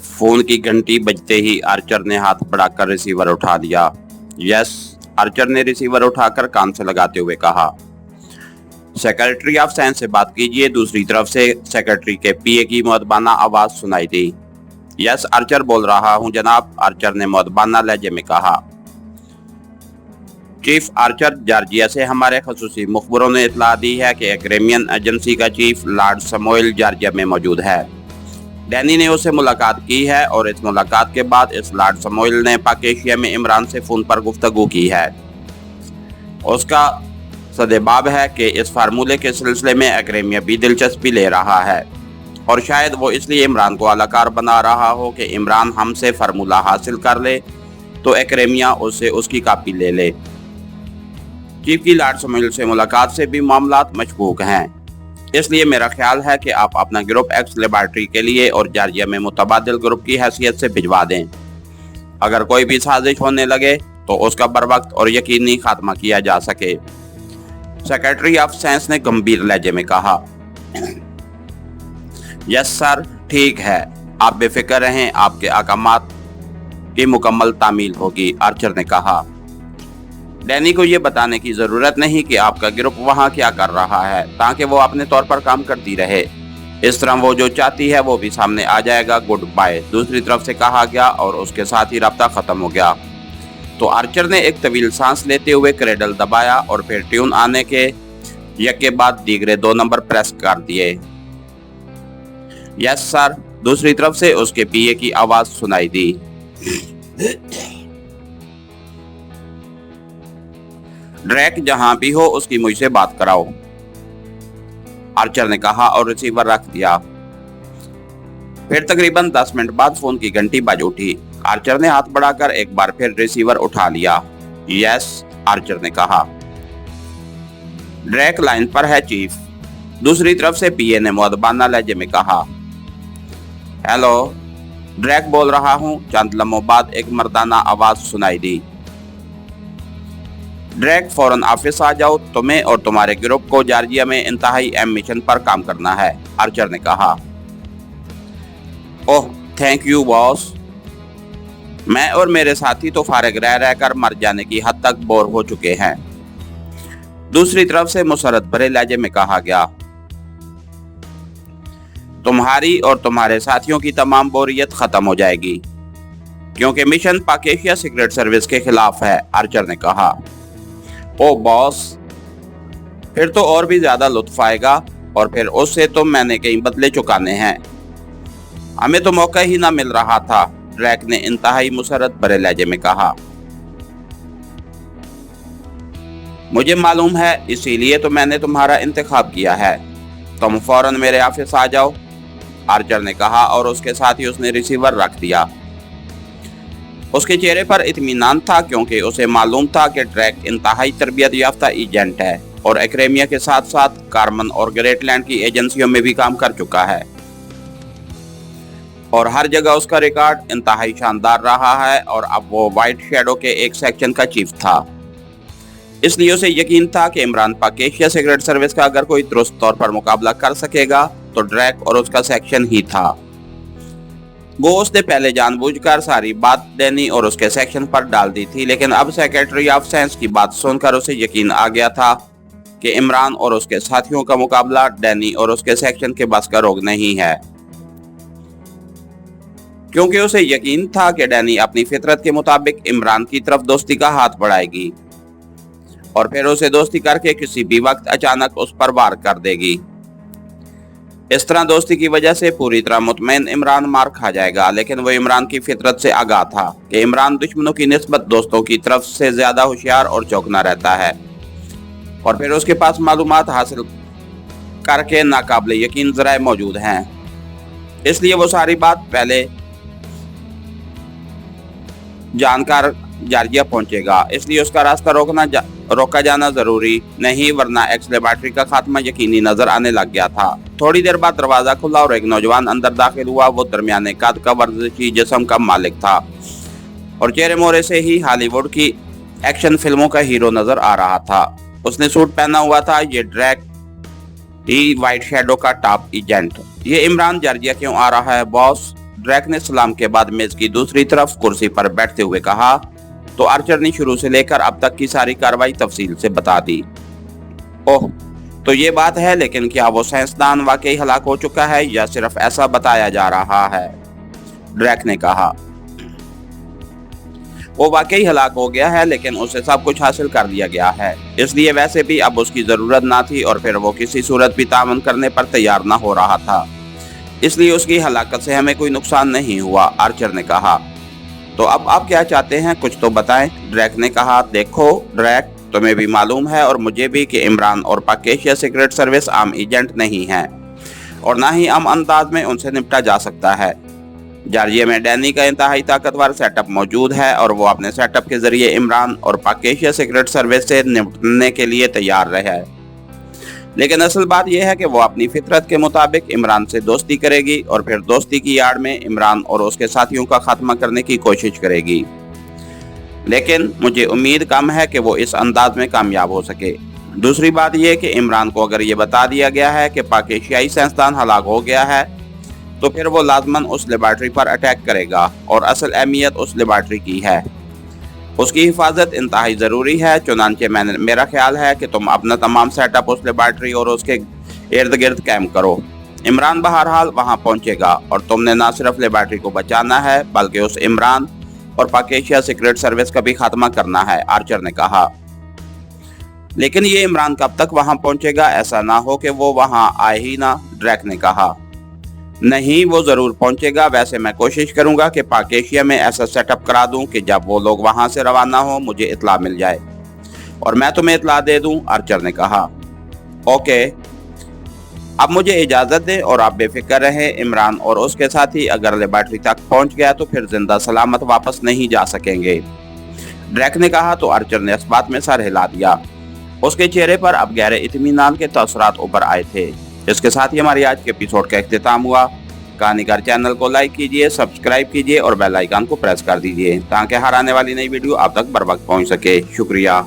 Phone की घंटी बजते ही आर्चर ने हाथ बढ़ाकर रिसीवर उठा लिया। यस, आर्चर ने रिसीवर उठाकर कान से लगाते हुए कहा। सेक्रेटरी ऑफ साइंस से बात कीजिए। दूसरी तरफ से सेक्रेटरी के पीए की मुअद्दबाना आवाज सुनाई दी। यस, आर्चर बोल रहा हूं जनाब, आर्चर ने मुअद्दबाना लहजे में कहा। चीफ आर्चर, जॉर्जिया से हमारे खसूसी मुखबरों ने इतला दी है कि एक्रेमियन एजेंसी का चीफ लॉर्ड समोइल जॉर्जिया में मौजूद है। डैनी ने उससे मुलाकात की है और इस मुलाकात के बाद इस लॉर्ड समोइल ने पाक एशिया में इमरान से फोन पर गुफ्तगू की है। उसका सदेबाब है कि इस फार्मूले के सिलसिले में एक्रेमिया भी दिलचस्पी ले रहा है और शायद वो इसलिए इमरान को अलाकार बना रहा हो कि इमरान हमसे फार्मूला हासिल कर ले तो एक्रेमिया उससे उसकी कॉपी ले ले। चीफ की लॉर्ड समोइल से मुलाकात से भी मामलात मशकूक हैं, इसलिए मेरा ख्याल है कि आप अपना ग्रुप एक्स लेबॉर्ट्री के लिए और जॉर्जिया में मुतबादिल ग्रुप की हैसियत से भिजवा दें। अगर कोई भी साजिश होने लगे तो उसका बरवक्त और यकीनी खात्मा किया जा सके, सेक्रेटरी ऑफ साइंस ने गंभीर लहजे में कहा। यस सर, ठीक है, आप बेफिक्र रहें, आपके अहकामात की मुकम्मल तामील होगी, आर्चर ने कहा। डैनी को ये बताने की जरूरत नहीं कि आपका ग्रुप वहाँ क्या कर रहा है, ताकि वो अपने तौर पर काम करती रहे। इस तरह वो जो चाहती है वो भी सामने आ जाएगा। गुड बाय, दूसरी तरफ से कहा गया और उसके साथ ही रब्ता खत्म हो गया। तो आर्चर ने एक तवील सांस लेते हुए क्रेडल दबाया और फिर ट्यून आने के एक के बाद दीगरे 2 नंबर प्रेस कर दिए। यस सर, दूसरी तरफ से उसके पीए की आवाज सुनाई दी। ड्रैक जहां भी हो उसकी मुझसे बात कराओ, आर्चर ने कहा और रिसीवर रख दिया। फिर तकरीबन 10 मिनट बाद फोन की घंटी बज उठी। आर्चर ने हाथ बढ़ाकर एक बार फिर रिसीवर उठा लिया। यस, आर्चर ने कहा। ड्रैक लाइन पर है चीफ, दूसरी तरफ से पीए ने मुअद्दबाना लहजे में कहा। हेलो, ड्रैक बोल रहा हूं। चंद लम्हों बाद एक मर्दाना आवाज सुनाई दी। ड्रैक, फौरन ऑफिस आ जाओ, तुम्हें और तुम्हारे ग्रुप को जॉर्जिया में इंतहाई अहम मिशन पर काम करना है, आर्चर ने कहा। ओह, थैंक यू बॉस, मैं और मेरे साथी तो फारिग रह रहकर मर जाने की हद तक बोर हो चुके हैं, दूसरी तरफ से मुसरत भरे लहजे में कहा गया। तुम्हारी और तुम्हारे साथियों की तमाम बोरियत खत्म हो जाएगी क्योंकि मिशन पाक एशिया सीक्रेट सर्विस के खिलाफ है, आर्चर ने कहा। ओ बॉस, फिर तो और भी ज्यादा लुत्फ आएगा और फिर उससे तो मैंने कई बदले चुकाने हैं। हमें तो मौका ही ना मिल रहा था, ड्रैक ने इंतहाई मुसरत भरे लहजे में कहा। मुझे मालूम है, इसीलिए तो मैंने तुम्हारा इंतखाब किया है। तुम फौरन मेरे ऑफिस आ जाओ, आर्चर ने कहा और उसके साथ ही उसने रिसीवर रख दिया। उसके चेहरे पर इत्मीनान था क्योंकि उसे मालूम था कि ड्रैक इंतहाई तरबियत याफ्ता एजेंट है और एक्रेमिया के साथ साथ कार्मन और ग्रेटलैंड की एजेंसियों में भी काम कर चुका है और हर जगह उसका रिकॉर्ड इंतहाई शानदार रहा है और अब वो व्हाइट शैडो के एक सेक्शन का चीफ था। इसलिए उसे यकीन था कि इमरान पाक एशिया सीक्रेट सर्विस का अगर कोई दुरुस्त तौर पर मुकाबला कर सकेगा तो ड्रैक और उसका सेक्शन ही था। वो उसने पहले जानबूझकर सारी बात डैनी और उसके सेक्शन पर डाल दी थी, लेकिन अब सेक्रेटरी ऑफ साइंस की बात सुनकर उसे यकीन आ गया था कि इमरान और उसके साथियों का मुकाबला डैनी और उसके सेक्शन के बस का रोग नहीं है, क्योंकि उसे यकीन था कि डैनी अपनी फितरत के मुताबिक इमरान की तरफ दोस्ती का हाथ बढ़ाएगी और फिर उसे दोस्ती करके किसी भी वक्त अचानक उस पर वार कर देगी। इस तरह दोस्ती की वजह से पूरी तरह मुतमईन इमरान मार खा जाएगा, लेकिन वो इमरान की फितरत से आगाह था कि इमरान दुश्मनों की निस्बत दोस्तों की तरफ से ज्यादा होशियार और चौकना रहता है और फिर उसके पास मालूमात हासिल करके नाकाबिले यकीन जराए मौजूद हैं। इसलिए वो सारी बात पहले जानकर जॉर्जिया पहुंचेगा, इसलिए उसका रास्ता रोका जाना जरूरी नहीं, वरना एक्स लेबॉर्ट्री का खात्मा यकीनी नजर आने लग गया था। थोड़ी देर बाद दरवाजा खुला और एक नौजवान अंदर दाखिल हुआ। वो दरमियाने कद का वर्जिशी जिस्म का मालिक था और चेहरे मोहरे से ही हॉलीवुड की एक्शन फिल्मों का हीरो नजर आ रहा था। उसने सूट पहना हुआ था। ये ड्रैक ही व्हाइट शैडो का टॉप एजेंट। ये इमरान जॉर्जिया क्यों आ रहा है बॉस? ड्रैक ने सलाम के बाद मेज की दूसरी तरफ कुर्सी पर बैठते हुए कहा, तो आर्चर ने शुरू से लेकर अब तक की सारी कार्रवाई तफसील से बता दी। ओह, तो ये बात है, लेकिन क्या वो साइंसदान वाकई हलाक हो चुका है या सिर्फ ऐसा बताया जा रहा है? ड्रैक ने कहा, वो वाकई हलाक हो गया है, लेकिन उसे सब कुछ हासिल कर लिया गया है, इसलिए वैसे भी अब उसकी जरूरत ना थी और फिर वो किसी सूरत भी तामन करने पर तैयार ना हो रहा था, इसलिए उसकी हलाकत से हमें कोई नुकसान नहीं हुआ। आर्चर ने कहा, तो अब आप क्या चाहते हैं, कुछ तो बताएं। ड्रैक ने कहा, देखो ड्रैक, तुम्हें भी मालूम है और मुझे भी कि इमरान और पाक एशिया सीक्रेट सर्विस आम एजेंट नहीं है और ना ही आम अंदाज में उनसे निपटा जा सकता है। जॉर्जिया में डैनी का इंतहाई ताकतवर सेटअप मौजूद है और वो अपने सेटअप के जरिए इमरान और पाक एशिया सीक्रेट सर्विस से निपटने के लिए तैयार रहे। लेकिन असल बात यह है कि वो अपनी फितरत के मुताबिक इमरान से दोस्ती करेगी और फिर दोस्ती की आड़ में इमरान और उसके साथियों का खात्मा करने की कोशिश करेगी। लेकिन मुझे उम्मीद कम है कि वो इस अंदाज में कामयाब हो सके। दूसरी बात यह कि इमरान को अगर ये बता दिया गया है कि पाक एशियाई साइंसदान हलाक हो गया है, तो फिर वो लाजमन उस लेबॉर्ट्री पर अटैक करेगा और असल अहमियत उस लेबॉर्ट्री की है। उसकी हिफाजत इंतहाई ज़रूरी है। चुनांचे मेरा ख्याल है कि तुम अपना तमाम सेटअप उस लेबॉर्ट्री और उसके इर्द गिर्द कैम करो। इमरान बहरहाल वहां पहुंचेगा और तुमने न सिर्फ लेबॉर्ट्री को बचाना है बल्कि उस इमरान और पाक एशिया सीक्रेट सर्विस का भी खात्मा करना है। आर्चर ने कहा, लेकिन ये इमरान कब तक वहां पहुंचेगा? ऐसा ना हो कि वो वहां आए ही ना। ड्रैक ने कहा, नहीं, वो जरूर पहुंचेगा। वैसे मैं कोशिश करूंगा कि पाक एशिया में ऐसा सेटअप करा दूं कि जब वो लोग वहां से रवाना हो मुझे इतला मिल जाए और मैं तुम्हें इतला दे दूं। आर्चर ने कहा, ओके, अब मुझे इजाजत दें और आप बेफिक्र रहें। इमरान और उसके साथी अगर लेबॉर्ट्री तक पहुंच गया तो फिर जिंदा सलामत वापस नहीं जा सकेंगे। ड्रैक ने कहा तो आर्चर ने इस बात में सर हिला दिया। उसके चेहरे पर अब गहरे इत्मीनान के तअसुरात उभर आए थे। इसके साथ ही हमारी आज के एपिसोड का इख्तिताम हुआ। कहानीकार चैनल को लाइक कीजिए, सब्सक्राइब कीजिए और बेल आइकन को प्रेस कर दीजिए ताकि हर आने वाली नई वीडियो आप तक बर वक्त पहुंच सके। शुक्रिया।